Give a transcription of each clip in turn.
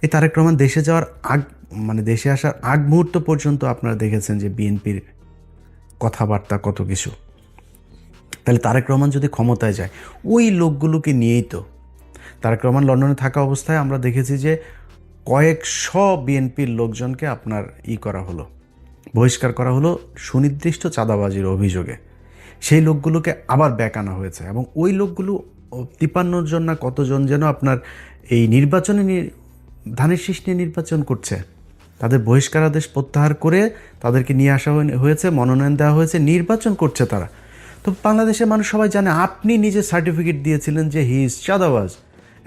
এই তারেক রহমান দেশে যাওয়ার আগ মানে দেশে আসার আগ মুহূর্ত পর্যন্ত আপনারা দেখেছেন যে বিএনপির কথাবার্তা কত কিছু। তাহলে তারেক রহমান যদি ক্ষমতায় যায় ওই লোকগুলোকে নিয়েই তো তারেক রহমান লন্ডনে থাকা অবস্থায় আমরা দেখেছি যে কয়েকশো বিএনপির লোকজনকে আপনার করা হলো, বহিষ্কার করা হলো সুনির্দিষ্ট চাঁদাবাজির অভিযোগে। সেই লোকগুলোকে আবার ব্যাক আনা হয়েছে এবং ওই লোকগুলো 53 জন না কতজন যেন আপনার এই নির্বাচনে ধানের শীষ নিয়ে নির্বাচন করছে, তাদের বহিষ্কারাদেশ প্রত্যাহার করে তাদেরকে নিয়ে আসা হয়েছে, মনোনয়ন দেওয়া হয়েছে, নির্বাচন করছে তারা। তো বাংলাদেশের মানুষ সবাই জানে আপনি নিজে সার্টিফিকেট দিয়েছিলেন যে হি ইজ চাঁদাবাজ,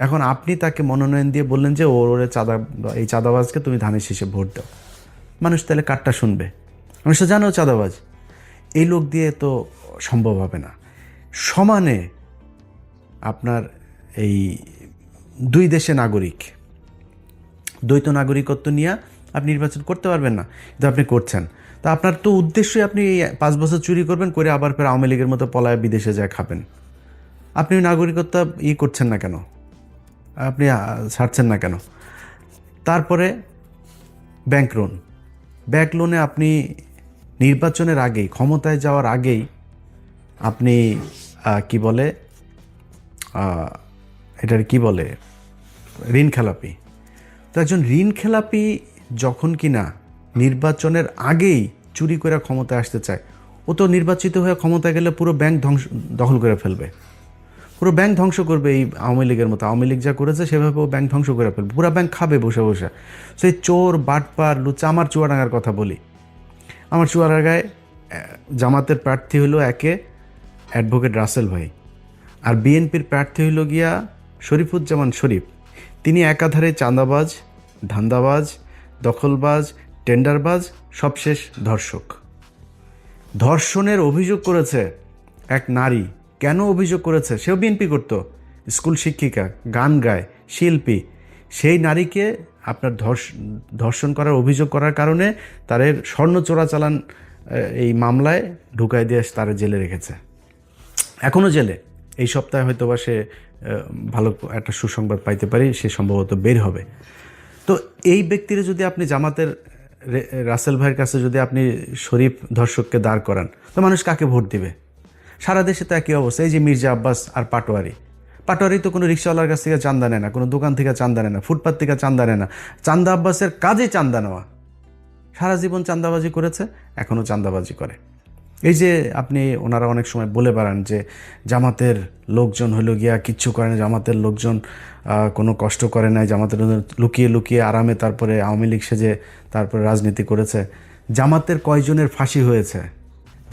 এখন আপনি তাকে মনোনয়ন দিয়ে বললেন যে ওরে এই চাঁদাবাজকে তুমি ধানের শীষে ভোট দাও। মানুষ তাহলে কারটা শুনবে? মানুষ তো জানেও চাঁদাবাজ। এই লোক দিয়ে তো সম্ভব হবে না। সমানে আপনার এই দুই দেশে নাগরিক, দ্বৈত নাগরিকত্ব নিয়ে আপনি নির্বাচন করতে পারবেন না, কিন্তু আপনি করছেন। তা আপনার তো উদ্দেশ্যই আপনি এই 5 বছর চুরি করবেন, করে আবার ফের আওয়ামী লীগের মতো পলায় বিদেশে যায় খাবেন। আপনি নাগরিকত্ব করছেন না কেন? আপনি ছাড়ছেন না কেন? তারপরে ব্যাংক লোনে আপনি নির্বাচনের আগেই, ক্ষমতায় যাওয়ার আগেই আপনি কি বলে এটার কি বলে ঋণ খেলাপি। তো একজন ঋণ খেলাপি যখন কিনা নির্বাচনের আগেই চুরি করে ক্ষমতায় আসতে চায়, ও তো নির্বাচিত হয়ে ক্ষমতায় গেলে পুরো ব্যাংক দখল করে ফেলবে, পুরো ব্যাংক ধ্বংস করবে। এই আওয়ামী লীগের মতো, আওয়ামী লীগ যা করেছে সেভাবে ও ব্যাংক ধ্বংস করে ফেলবে, পুরো ব্যাংক খাবে বসে বসে। সেই চোর বাটপার লুচা। আমার চুয়াডাঙ্গার কথা বলি, আমার চুয়াডাঙ্গায় জামাতের প্রার্থী হলো একে অ্যাডভোকেট রাসেল ভাই, আর বিএনপির প্রার্থী হইল গিয়া শরীফুজ্জামান শরীফ। তিনি একাধারে চাঁদাবাজ, ধান্দাবাজ, দখলবাজ, টেন্ডারবাজ, সবশেষ ধর্ষক। ধর্ষণের অভিযোগ করেছে এক নারী। কেন অভিযোগ করেছে? সেও বিএনপি করত, স্কুল শিক্ষিকা, গান গায়, শিল্পী। সেই নারীকে আপনার ধর্ষণ করার অভিযোগ করার কারণে তাদের স্বর্ণ চোরাচালান এই মামলায় ঢুকাই দিয়ে তারা জেলে রেখেছে, এখনও জেলে। এই সপ্তাহে হয়তো বা সে ভালো একটা সুসংবাদ পাইতে পারি, সে সম্ভবত বের হবে। তো এই ব্যক্তিরা যদি আপনি জামাতের রাসেল ভাইয়ের কাছে যদি আপনি শরীফ ধর্ষককে দাঁড় করান, তো মানুষ কাকে ভোট দিবে? সারা দেশে তো একই অবস্থা। এই যে মির্জা আব্বাস আর পাটোয়ারি তো কোনো রিক্সাওয়ালার কাছ থেকে চান্দা নেয় না, কোনো দোকান থেকে চান্দা নেয় না, ফুটপাত থেকে চান্দা নেয় না। চান্দা আব্বাসের কাজে চান্দা নেওয়া। সারা জীবন চান্দাবাজি করেছে, এখনও চান্দাবাজি করে। এই যে আপনি ওনারা অনেক সময় বলে বেড়ান যে জামাতের লোকজন হলো গিয়া কিচ্ছু করে না, জামাতের লোকজন কোনো কষ্ট করে নাই, জামাতের লুকিয়ে লুকিয়ে আরামে তারপরে আওয়ামী লীগ সেজে তারপরে রাজনীতি করেছে। জামাতের কয়জনের ফাঁসি হয়েছে,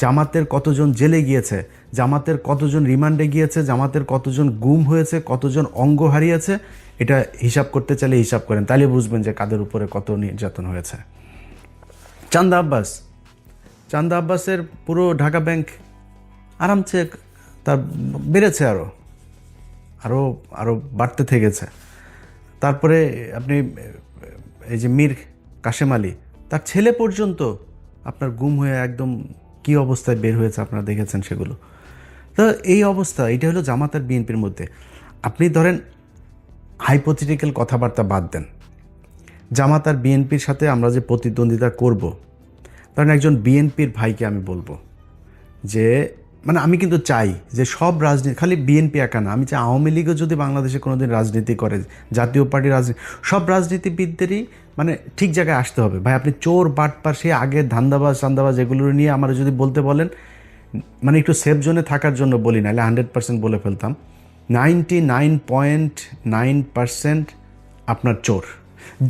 জামাতের কতজন জেলে গিয়েছে, জামাতের কতজন রিমান্ডে গিয়েছে, জামাতের কতজন গুম হয়েছে, কতজন অঙ্গ হারিয়েছে, এটা হিসাব করতে চাইলে হিসাব করেন, তাহলে বুঝবেন যে কাদের উপরে কত নির্যাতন হয়েছে। চান্দা আব্বাসের পুরো ঢাকা ব্যাংক আরামসে তার বেড়েছে, আরও বাড়তে থেকেছে। তারপরে আপনি এই যে মীর কাশেম আলী, তার ছেলে পর্যন্ত আপনার গুম হয়ে একদম কী অবস্থায় বের হয়েছে আপনারা দেখেছেন সেগুলো। তো এই অবস্থা, এটা হলো জামাত আর বিএনপির মধ্যে। আপনি ধরেন হাইপোথেটিক্যাল কথাবার্তা বাদ দেন, জামাত আর বিএনপির সাথে আমরা যে প্রতিদ্বন্দ্বিতা করব, কারণ একজন বিএনপির ভাইকে আমি বলবো যে মানে আমি কিন্তু চাই যে সব রাজনীতি, খালি বিএনপি একা না, আমি চাই আওয়ামী লীগও যদি বাংলাদেশে কোনোদিন রাজনীতি করে, জাতীয় পার্টির রাজনীতি, সব রাজনীতিবিদদেরই মানে ঠিক জায়গায় আসতে হবে। ভাই আপনি চোর বাটপার সে আগে চান্দাবাজ এগুলো নিয়ে আমার যদি বলতে বলেন, মানে একটু সেফ জোনে থাকার জন্য বলি, নাহলে 100% বলে ফেলতাম। 99.9% আপনার চোর,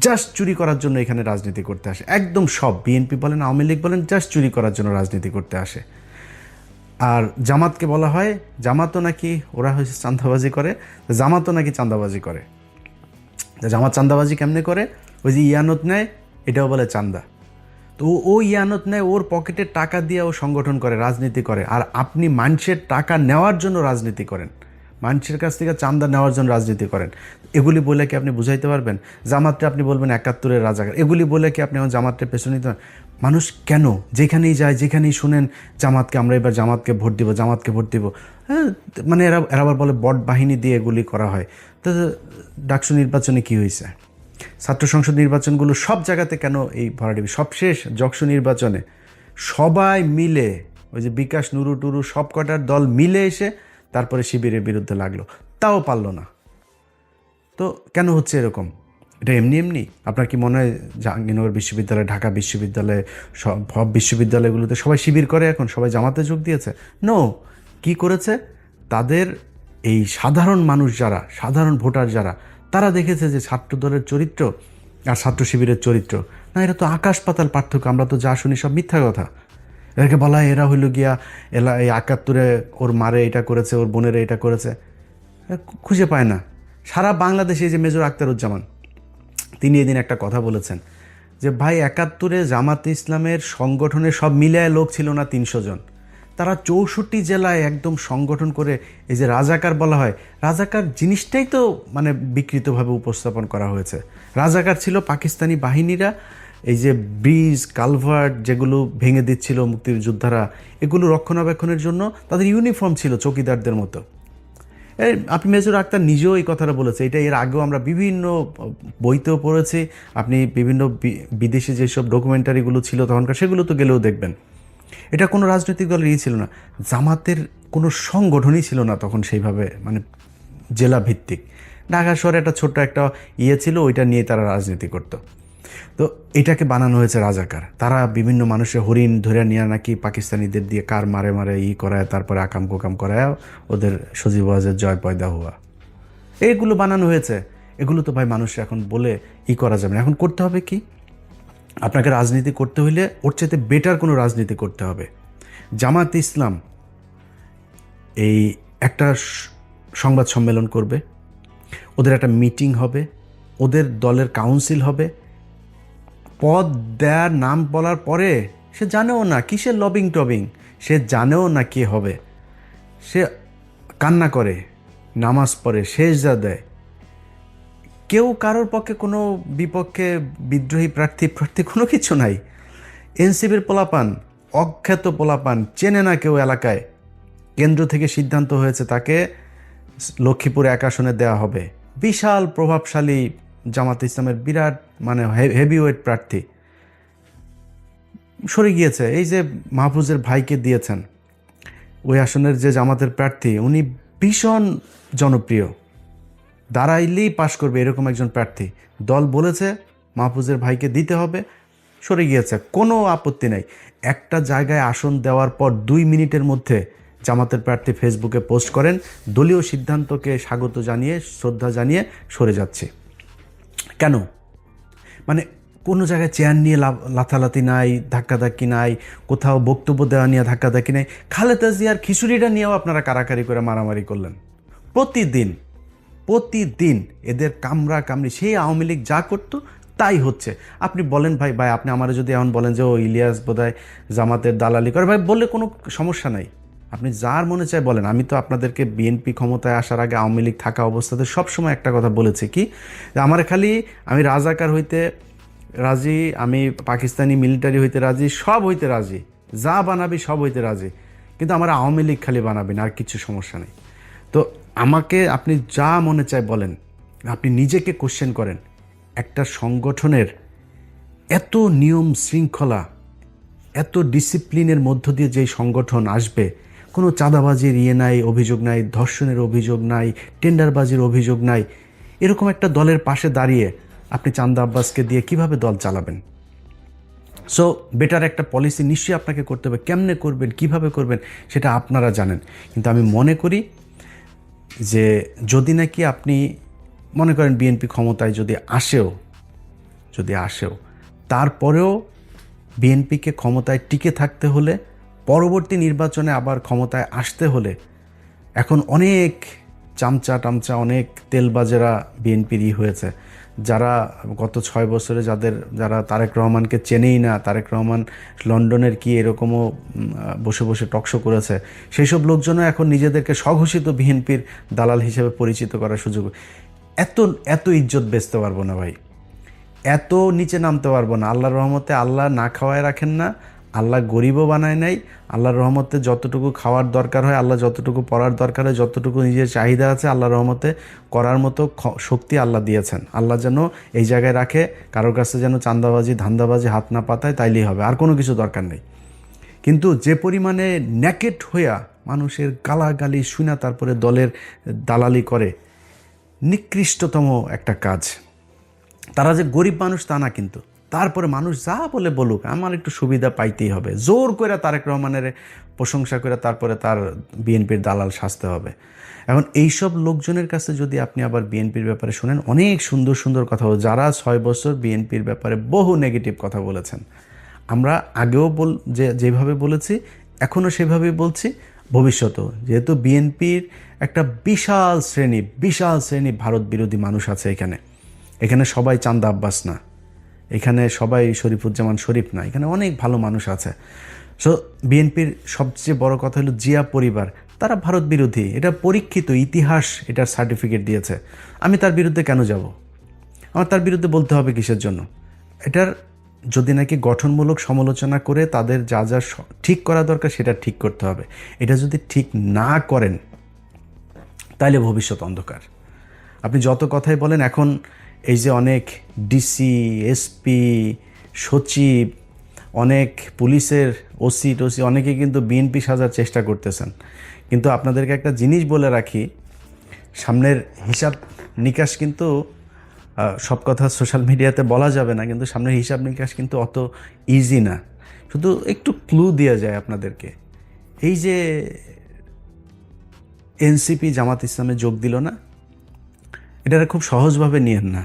জাস্ট চুরি করার জন্য এখানে রাজনীতি করতে আসে। একদম সব, বিএনপি বলেন, আওয়ামী লীগ বলেন, জাস্ট চুরি করার জন্য রাজনীতি করতে আসে। আর জামাতকে বলা হয়, জামাতও নাকি ওরা হয়েছে চান্দাবাজি করে, জামাতও নাকি চান্দাবাজি করে। জামাত চান্দাবাজি কেমনে করে? ওই যে ইয়ানত নেয়, এটাও বলে চান্দা। তো ও ইয়ানত নেয়, ওর পকেটে টাকা দিয়ে ও সংগঠন করে, রাজনীতি করে। আর আপনি মানুষের টাকা নেওয়ার জন্য রাজনীতি করেন, মানুষের কাছ থেকে চান্দা নেওয়ার জন্য রাজনীতি করেন। এগুলি বলে কি আপনি বুঝাইতে পারবেন? জামাতটা আপনি বলবেন 71-এর রাজাকার, এগুলি বলে কি আপনি আমার জামাতটা পেছনে নিতে? মানুষ কেন যেখানেই যায়, যেখানেই শুনেন জামাতকে, আমরা এবার জামাতকে ভোট দিব, হ্যাঁ, মানে এরা আবার বলে বট বাহিনী দিয়ে এগুলি করা হয়। তো ডাকসু নির্বাচনে কি হয়েছে? ছাত্র সংসদ নির্বাচনগুলো সব জায়গাতে কেন এই ভরাডুবি? সবশেষ যকসু নির্বাচনে সবাই মিলে ওই যে বিকাশ নুরু টুরু সব কটার দল মিলে এসে তারপরে শিবিরের বিরুদ্ধে লাগলো, তাও পারল না। তো কেন হচ্ছে এরকম? এটা এমনি এমনি? আপনার কি মনে হয় জাহাঙ্গীরনগর বিশ্ববিদ্যালয়, ঢাকা বিশ্ববিদ্যালয়, সব বিশ্ববিদ্যালয়গুলোতে সবাই শিবির করে এখন, সবাই জামাতে যোগ দিয়েছে? নো। কি করেছে? তাদের এই সাধারণ মানুষ যারা, সাধারণ ভোটার যারা, তারা দেখেছে যে ছাত্র দলের চরিত্র আর ছাত্র শিবিরের চরিত্র, না, এটা তো আকাশ পাতাল পার্থক্য। আমরা তো যা শুনি সব মিথ্যা কথা। এটাকে বলা হয় এরা হইল গিয়া এই ৭১ ওর মারে এটা করেছে, ওর বোনেরা এটা করেছে। খুঁজে পায় না। সারা বাংলাদেশে যে মেজর আখতারুজ্জামান, তিনি এদিন একটা কথা বলেছেন যে ভাই ৭১ জামাতে ইসলামের সংগঠনের সব মিলায় লোক ছিল না ৩০০ জন। তারা ৬৪ জেলায় একদম সংগঠন করে, এই যে রাজাকার বলা হয়, রাজাকার জিনিসটাই তো মানে বিকৃতভাবে উপস্থাপন করা হয়েছে। রাজাকার ছিল পাকিস্তানি বাহিনীরা, এই যে ব্রিজ কালভার্ট যেগুলো ভেঙে দিচ্ছিল মুক্তিযোদ্ধারা, এগুলো রক্ষণাবেক্ষণের জন্য তাদের ইউনিফর্ম ছিল চৌকিদারদের মতো। আপনি মেজর আক্তার নিজেও এই কথাটা বলেছে। এটা এর আগেও আমরা বিভিন্ন বইতেও পড়েছি, আপনি বিভিন্ন বিদেশি যেসব ডকুমেন্টারিগুলো ছিল তখনকার, সেগুলো তো গেলেও দেখবেন। এটা কোনো রাজনৈতিক দলের ছিল না, জামাতের কোনো সংগঠনই ছিল না তখন সেইভাবে, মানে জেলা ভিত্তিক। ঢাকা শহরে একটা ছোট্ট একটা ছিল, ওইটা নিয়ে তারা রাজনীতি করতো। তো এটাকে বানানো হয়েছে রাজাকার। তারা বিভিন্ন মানুষের হরিণ ধরে নিয়ে নাকি পাকিস্তানিদের দিয়ে কার মারে মারে করায়, তারপরে আকাম কোকাম করায় ওদের সজীব ওয়াজের জয় পয়দা হওয়া, এইগুলো বানানো হয়েছে। এগুলো তো ভাই মানুষ এখন বলে করা যাবে না। এখন করতে হবে কি? আপনাকে রাজনীতি করতে হইলে ওর চাইতে বেটার কোনো রাজনীতি করতে হবে। জামাত ইসলাম এই একটা সংবাদ সম্মেলন করবে, ওদের একটা মিটিং হবে, ওদের দলের কাউন্সিল হবে। পদ দেওয়ার নাম বলার পরে সে জানেও না কিসের লবিং টবিং, সে জানেও না কে হবে। সে কান্না করে, নামাজ পড়ে, সেজদা দেয়। কেউ কারোর পক্ষে কোনো বিপক্ষে বিদ্রোহী প্রার্থী কোনো কিছু নাই। এনসিপির পোলাপান, অখ্যাত পোলাপান, চেনে না কেউ এলাকায়। কেন্দ্র থেকে সিদ্ধান্ত হয়েছে তাকে লক্ষ্মীপুরে ১ আসনে দেওয়া হবে। বিশাল প্রভাবশালী জামাত ইসলামের বিরাট মানে হেভিওয়েট প্রার্থী সরে গিয়েছে। এই যে মাহফুজের ভাইকে দিয়েছেন, ওই আসনের যে জামাতের প্রার্থী, উনি ভীষণ জনপ্রিয়, দাঁড়াইলেই পাশ করবে এরকম একজন প্রার্থী। দল বলেছে মাহফুজের ভাইকে দিতে হবে, সরে গিয়েছে, কোনো আপত্তি নাই। একটা জায়গায় আসন দেওয়ার পর ২ মিনিটের মধ্যে জামাতের প্রার্থী ফেসবুকে পোস্ট করেন, দলীয় সিদ্ধান্তকে স্বাগত জানিয়ে, শ্রদ্ধা জানিয়ে সরে যাচ্ছে। কেন? মানে কোনো জায়গায় চেয়ার নিয়ে লাথালাথি নাই, ধাক্কাধাক্কি নাই, কোথাও বক্তব্য দেওয়া নিয়ে ধাক্কাধাক্কি নাই। খালেদা জিয়ার খিচুড়িটা নিয়েও আপনারা কারাকারি করে মারামারি করলেন। প্রতিদিন এদের কামড়া কামড়ি, সেই আওয়ামী লীগ যা করতো তাই হচ্ছে। আপনি বলেন ভাই, আপনি আমার যদি এমন বলেন যে ও ইলিয়াস বোধহয় জামাতের দালালি করে, ভাই বললে কোনো সমস্যা নাই, আপনি যার মনে চায় বলেন। আমি তো আপনাদেরকে বিএনপি ক্ষমতায় আসার আগে আওয়ামী লীগ থাকা অবস্থাতে সবসময় একটা কথা বলেছি কি, আমার খালি আমি রাজাকার হইতে রাজি, আমি পাকিস্তানি মিলিটারি হইতে রাজি, সব হইতে রাজি, যা বানাবি সব হইতে রাজি, কিন্তু আমার আওয়ামী লীগ খালি বানাবেন, আর কিছু সমস্যা নেই। তো আমাকে আপনি যা মনে চায় বলেন, আপনি নিজেকে কোশ্চেন করেন। একটা সংগঠনের এত নিয়ম শৃঙ্খলা, এত ডিসিপ্লিনের মধ্য দিয়ে যেই সংগঠন আসবে, কোনো চাঁদাবাজির নাই, অভিযোগ নাই, ধর্ষণের অভিযোগ নাই, টেন্ডারবাজির অভিযোগ নাই, এরকম একটা দলের পাশে দাঁড়িয়ে আপনি চান্দা আব্বাসকে দিয়ে কিভাবে দল চালাবেন? সো বেটার একটা পলিসি নিশ্চয়ই আপনাকে করতে হবে। কেমনে করবেন, কিভাবে করবেন, সেটা আপনারা জানেন। কিন্তু আমি মনে করি যে যদি নাকি আপনি মনে করেন বিএনপি ক্ষমতায় যদি আসেও তারপরেও বিএনপিকে ক্ষমতায় টিকে থাকতে হলে, পরবর্তী নির্বাচনে আবার ক্ষমতায় আসতে হলে, এখন অনেক চামচা অনেক তেলবাজেরা বিএনপির হয়েছে, যারা গত ৬ বছরে যারা তারেক রহমানকে চেনেই না, তারেক রহমান লন্ডনের কি এরকমও বসে বসে টকশো করেছে, সেই সব লোকজনও এখন নিজেদেরকে স্বঘোষিত বিএনপির দালাল হিসেবে পরিচিত করার সুযোগ। এত ইজ্জত বেচতে পারবো না ভাই, এত নিচে নামতে পারবো না। আল্লাহর রহমতে আল্লাহ না খাওয়ায় রাখেন না, আল্লাহ গরিবও বানায় নাই। আল্লাহর রহমতে যতটুকু খাওয়ার দরকার হয়, আল্লাহ যতটুকু পড়ার দরকার হয়, যতটুকু নিজের চাহিদা আছে, আল্লাহর রহমতে করার মতো শক্তি আল্লাহ দিয়েছেন। আল্লাহ যেন এই জায়গায় রাখে, কারোর কাছে যেন চাঁদাবাজি ধান্দাবাজি হাত না পাতায়, তাইলেই হবে, আর কোনো কিছু দরকার নেই। কিন্তু যে পরিমাণে ন্যাকেট হইয়া মানুষের গালাগালি শুনা তারপরে দলের দালালি করে, নিকৃষ্টতম একটা কাজ। তারা যে গরিব মানুষ তা না, কিন্তু তারপরে মানুষ যা বলে বলুক, আমার একটু সুবিধা পাইতেই হবে, জোর করে তারেক রহমানের প্রশংসা করে তারপরে তার বিএনপির দালাল সাজতে হবে। এখন এইসব লোকজনের কাছে যদি আপনি আবার বিএনপির ব্যাপারে শুনেন, অনেক সুন্দর সুন্দর কথা বল, যারা 6 বছর বিএনপির ব্যাপারে বহু নেগেটিভ কথা বলেছেন। আমরা আগেও যেভাবে বলেছি, এখনও সেভাবেই বলছি, ভবিষ্যতেও। যেহেতু বিএনপির একটা বিশাল শ্রেণী ভারত বিরোধী মানুষ আছে এখানে সবাই চান্দা আব্বাস না, এখানে সবাই শরীফুজ্জামান শরীফ না, এখানে অনেক ভালো মানুষ আছে। সো বিএনপির সবচেয়ে বড় কথা হলো জিয়া পরিবার, তারা ভারত বিরোধী, এটা পরীক্ষিত, ইতিহাস এটার সার্টিফিকেট দিয়েছে। আমি তার বিরুদ্ধে কেন যাব? আমার তার বিরুদ্ধে বলতে হবে কিসের জন্য? এটার যদি নাকি গঠনমূলক সমালোচনা করে তাদের যা যা ঠিক করা দরকার সেটা ঠিক করতে হবে। এটা যদি ঠিক না করেন তাহলে ভবিষ্যৎ অন্ধকার। আপনি যত কথাই বলেন, এখন এই যে অনেক ডিসি, এসপি, সচিব, অনেক পুলিশের ওসি অনেকে কিন্তু বিএনপি সাজার চেষ্টা করতেছেন। কিন্তু আপনাদেরকে একটা জিনিস বলে রাখি, সামনের হিসাব নিকাশ কিন্তু, সব কথা সোশ্যাল মিডিয়াতে বলা যাবে না, কিন্তু সামনের হিসাব নিকাশ কিন্তু অত ইজি না। শুধু একটু ক্লু দেওয়া যায় আপনাদেরকে। এই যে এনসিপি জামাত ইসলামে যোগ দিল না, এটা খুব সহজভাবে নিয়েন না।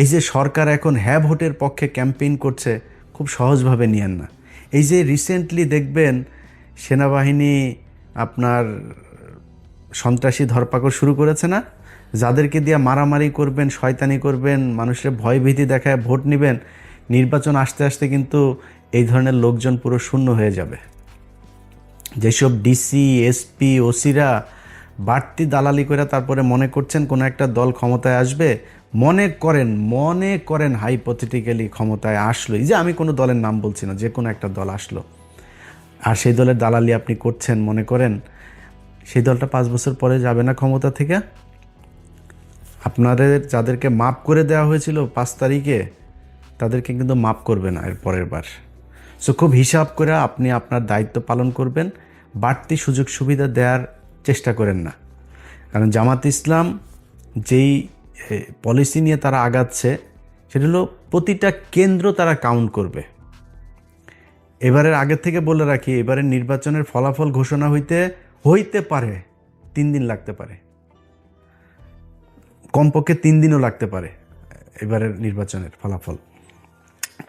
এই যে সরকার এখন হ্যাঁ ভোটের পক্ষে ক্যাম্পেইন করছে, খুব সহজভাবে নিয়েন না। এই যে রিসেন্টলি দেখবেন সেনাবাহিনী আপনার সন্ত্রাসী ধরপাকড় শুরু করেছে না, যাদেরকে দিয়ে মারামারি করবেন, শয়তানি করবেন, মানুষের ভয়ভীতি দেখায় ভোট নেবেন, নির্বাচন আসতে আসতে কিন্তু এই ধরনের লোকজন পুরো শূন্য হয়ে যাবে। যেসব ডিসি, এসপি, ওসিরা বাড়তি দালালি করে তারপরে মনে করছেন কোনো একটা দল ক্ষমতায় আসবে, মনে করেন হাইপোথেটিক্যালি ক্ষমতায় আসলো, এই যে আমি কোনো দলের নাম বলছি না, যে কোনো একটা দল আসলো, আর সেই দলের দালালি আপনি করছেন, মনে করেন সেই দলটা 5 বছর পরে যাবে না ক্ষমতা থেকে? আপনাদের যাদেরকে মাপ করে দেওয়া হয়েছিল 5 তারিখে, তাদেরকে কিন্তু মাপ করবে না এর পরের বার। সো খুব হিসাব করে আপনি আপনার দায়িত্ব পালন করবেন, বাড়তি সুযোগ সুবিধা দেওয়ার চেষ্টা করেন না। কারণ জামাত ইসলাম যেই পলিসি নিয়ে তারা আগাচ্ছে, সেটা হলো প্রতিটা কেন্দ্র তারা কাউন্ট করবে। এবারের আগের থেকে বলে রাখি, এবারের নির্বাচনের ফলাফল ঘোষণা হইতে পারে 3 দিন লাগতে পারে, কমপক্ষে 3 দিনও লাগতে পারে এবারের নির্বাচনের ফলাফল।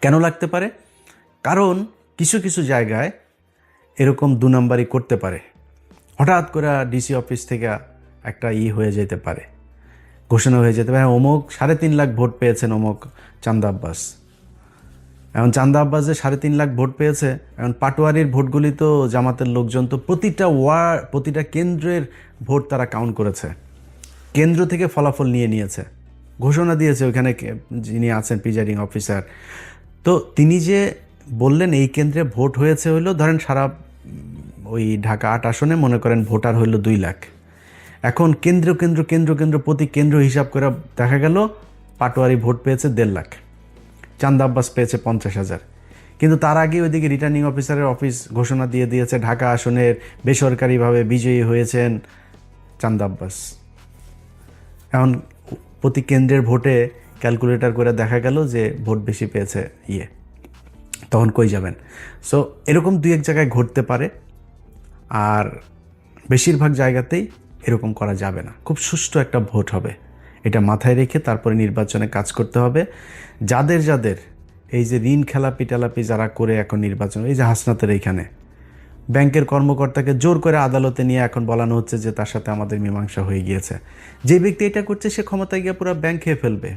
কেন লাগতে পারে? কারণ কিছু কিছু জায়গায় এরকম 2 নাম্বারই করতে পারে। হঠাৎ করে ডিসি অফিস থেকে একটা হয়ে যেতে পারে, ঘোষণা হয়ে যেতে পারে, অমুক 3.5 লাখ ভোট পেয়েছেন অমুক চান্দা আব্বাস। এখন চান্দা আব্বাস যে 3.5 লাখ ভোট পেয়েছে, এখন পাটোয়ারির ভোটগুলি তো জামাতের লোকজন তো প্রতিটা কেন্দ্রের ভোট তারা কাউন্ট করেছে, কেন্দ্র থেকে ফলাফল নিয়েছে, ঘোষণা দিয়েছে ওইখানে যিনি আছেন প্রিজাইডিং অফিসার। তো তিনি যে বললেন এই কেন্দ্রে ভোট হয়েছে হইলো, ধরেন সারা ওই ঢাকা 8 আসনে মনে করেন ভোটার হইলো 2 লাখ। এখন কেন্দ্র প্রতি কেন্দ্র হিসাব করে দেখা গেল পাটোয়ারি ভোট পেয়েছে 1.5 লাখ, চান্দা আব্বাস পেয়েছে 50,000। কিন্তু তার আগে ওইদিকে রিটার্নিং অফিসারের অফিস ঘোষণা দিয়েছে ঢাকা আসনের বেসরকারিভাবে বিজয়ী হয়েছেন চান্দা আব্বাস। এখন প্রতি কেন্দ্রের ভোটে ক্যালকুলেটর করে দেখা গেল যে ভোট বেশি পেয়েছে তখন কই যাবেন? সো এরকম 2-1 জায়গায় ঘটতে পারে, আর বেশিরভাগ জায়গাতেই এরকম করা যাবে না। খুব সুষ্ঠু একটা ভোট হবে, এটা মাথায় রেখে তারপরে নির্বাচনে কাজ করতে হবে। যাদের এই যে ঋণ খেলাপি টেলাপি যারা করে এখন নির্বাচন, এই যে হাসনাতের এইখানে ব্যাংকের কর্মকর্তাকে জোর করে আদালতে নিয়ে এখন বলানো হচ্ছে যে তার সাথে আমাদের মীমাংসা হয়ে গিয়েছে। যে ব্যক্তি এটা করছে সে ক্ষমতায় গিয়ে পুরো ব্যাংক খেয়ে ফেলবে।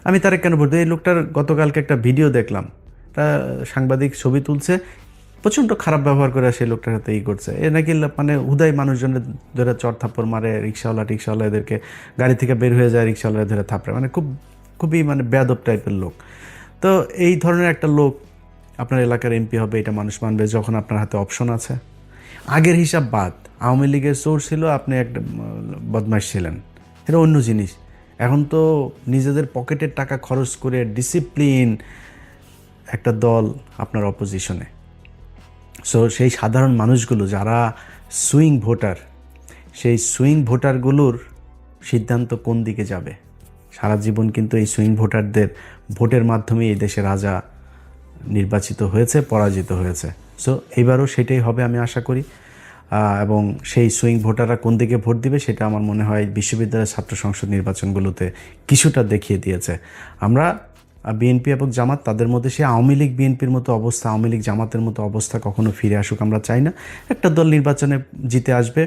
আমি তারা কেন বলতে, এই লোকটার গতকালকে একটা ভিডিও দেখলাম, তা সাংবাদিক ছবি তুলছে, প্রচণ্ড খারাপ ব্যবহার করে সেই লোকটার সাথে করছে। এ নাকি মানে হুদাই মানুষজনের ধরে চর থাপ্পড় মারে, রিক্সাওয়ালা এদেরকে গাড়ি থেকে বের হয়ে যায়, রিক্সাওয়ালা ধরে থাপড়ে, মানে খুবই মানে বেয়াদব টাইপের লোক। তো এই ধরনের একটা লোক আপনার এলাকার এমপি হবে, এটা মানুষ মানবে যখন আপনার হাতে অপশন আছে। আগের হিসাব বাদ, আওয়ামী লীগের চোর ছিল, আপনি একটা বদমাশ ছিলেন, এটা অন্য জিনিস। এখন তো নিজেদের পকেটের টাকা খরচ করে ডিসিপ্লিন একটা দল আপনার অপোজিশনে। সো সেই সাধারণ মানুষগুলো যারা সুইং ভোটার, সেই সুইং ভোটারগুলোর সিদ্ধান্ত কোন দিকে যাবে। সারা জীবন কিন্তু এই সুইং ভোটারদের ভোটের মাধ্যমে এই দেশে রাজা নির্বাচিত হয়েছে, পরাজিত হয়েছে। সো এইবারও সেটাই হবে আমি আশা করি। এবং সেই সুইং ভোটাররা কোন দিকে ভোট দিবে সেটা আমার মনে হয় বিশ্ববিদ্যালয়ের ছাত্র সংসদ নির্বাচনগুলোতে কিছুটা দেখিয়ে দিয়েছে। আমরা বিএনপি এবং জামাত, তাদের মধ্যে সে আওয়ামী লীগ বিএনপির মতো অবস্থা, আওয়ামী লীগ জামাতের মতো অবস্থা কখনো ফিরে আসুক আমরা চাই না। একটা দল নির্বাচনে জিতে আসবে,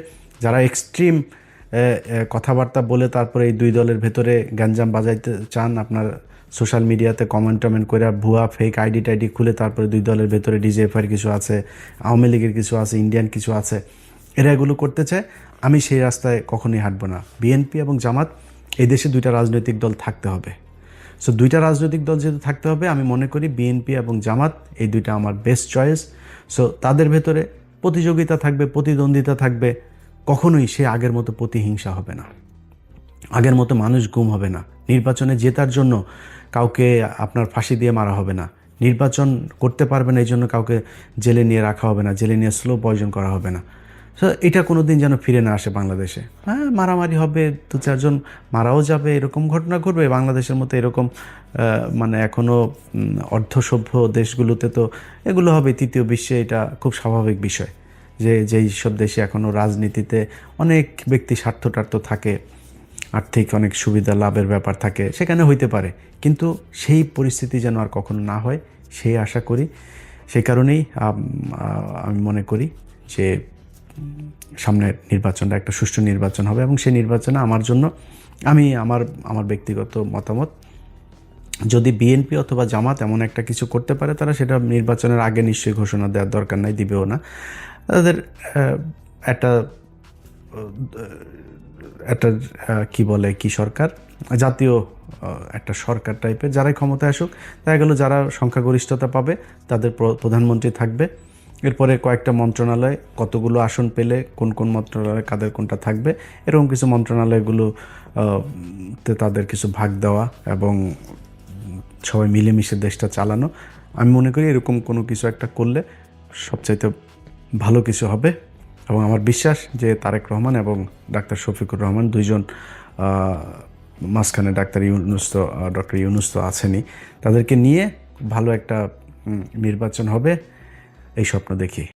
যারা এক্সট্রিম কথাবার্তা বলে তারপরে এই দুই দলের ভেতরে গ্যাঞ্জাম বাজাইতে চান, আপনার সোশ্যাল মিডিয়াতে কমেন্ট করে ভুয়া ফেক আইডি টাইডি খুলে তারপরে দুই দলের ভেতরে ডিজেএফআইয়ের কিছু আছে, আওয়ামী লীগের কিছু আছে, ইন্ডিয়ান কিছু আছে, এরা এগুলো করতে চায়। আমি সেই রাস্তায় কখনোই হাঁটবো না। বিএনপি এবং জামাত, এই দেশে দুইটা রাজনৈতিক দল থাকতে হবে। সো দুইটা রাজনৈতিক দল যেহেতু থাকতে হবে, আমি মনে করি বিএনপি এবং জামাত এই দুইটা আমার বেস্ট চয়েস। সো তাদের ভেতরে প্রতিযোগিতা থাকবে, প্রতিদ্বন্দ্বিতা থাকবে, কখনোই সে আগের মতো প্রতিহিংসা হবে না, আগের মতো মানুষ গুম হবে না, নির্বাচনে জেতার জন্য কাউকে আপনার ফাঁসি দিয়ে মারা হবে না, নির্বাচন করতে পারবে না এই জন্য কাউকে জেলে নিয়ে রাখা হবে না, জেলে নিয়ে স্লো পয়জন করা হবে না। সো এটা কোনো দিন যেন ফিরে না আসে বাংলাদেশে। হ্যাঁ, মারামারি হবে, দু চারজন মারাও যাবে, এরকম ঘটনা ঘটবে বাংলাদেশের মতো। এরকম মানে এখনও অর্ধসভ্য দেশগুলোতে তো এগুলো হবে, তৃতীয় বিশ্বে এটা খুব স্বাভাবিক বিষয় যে যেই সব দেশে এখনও রাজনীতিতে অনেক ব্যক্তি স্বার্থটার্থ থাকে, আর্থিক অনেক সুবিধা লাভের ব্যাপার থাকে, সেখানে হইতে পারে, কিন্তু সেই পরিস্থিতি যেন আর কখনো না হয় সেই আশা করি। সেই কারণেই আমি মনে করি যে সামনের নির্বাচনটা একটা সুষ্ঠু নির্বাচন হবে, এবং সেই নির্বাচনে আমার জন্য আমার ব্যক্তিগত মতামত, যদি বিএনপি অথবা জামাত এমন একটা কিছু করতে পারে, তারা সেটা নির্বাচনের আগে নিশ্চয়ই ঘোষণা দেওয়ার দরকার নাই, দিবেও না। তাদের একটা একটা কি সরকার, জাতীয় একটা সরকার টাইপের, যারাই ক্ষমতায় আসুক, দেখা গেল যারা সংখ্যাগরিষ্ঠতা পাবে তাদের প্রধানমন্ত্রী থাকবে। এরপরে কয়েকটা মন্ত্রণালয়, কতগুলো আসন পেলে কোন কোন মন্ত্রণালয় কাদের কোনটা থাকবে, এরকম কিছু মন্ত্রণালয়গুলো তে তাদের কিছু ভাগ দেওয়া এবং সবাই মিলেমিশে দেশটা চালানো। আমি মনে করি এরকম কোনো কিছু একটা করলে সবচাইতে ভালো কিছু হবে। এবং আমার বিশ্বাস যে তারেক রহমান এবং ডাক্তার শফিকুর রহমান দুইজন, মাঝখানে ডক্টর ইউনূস তো আছেনই, তাদেরকে নিয়ে ভালো একটা নির্বাচন হবে এই স্বপ্ন দেখি।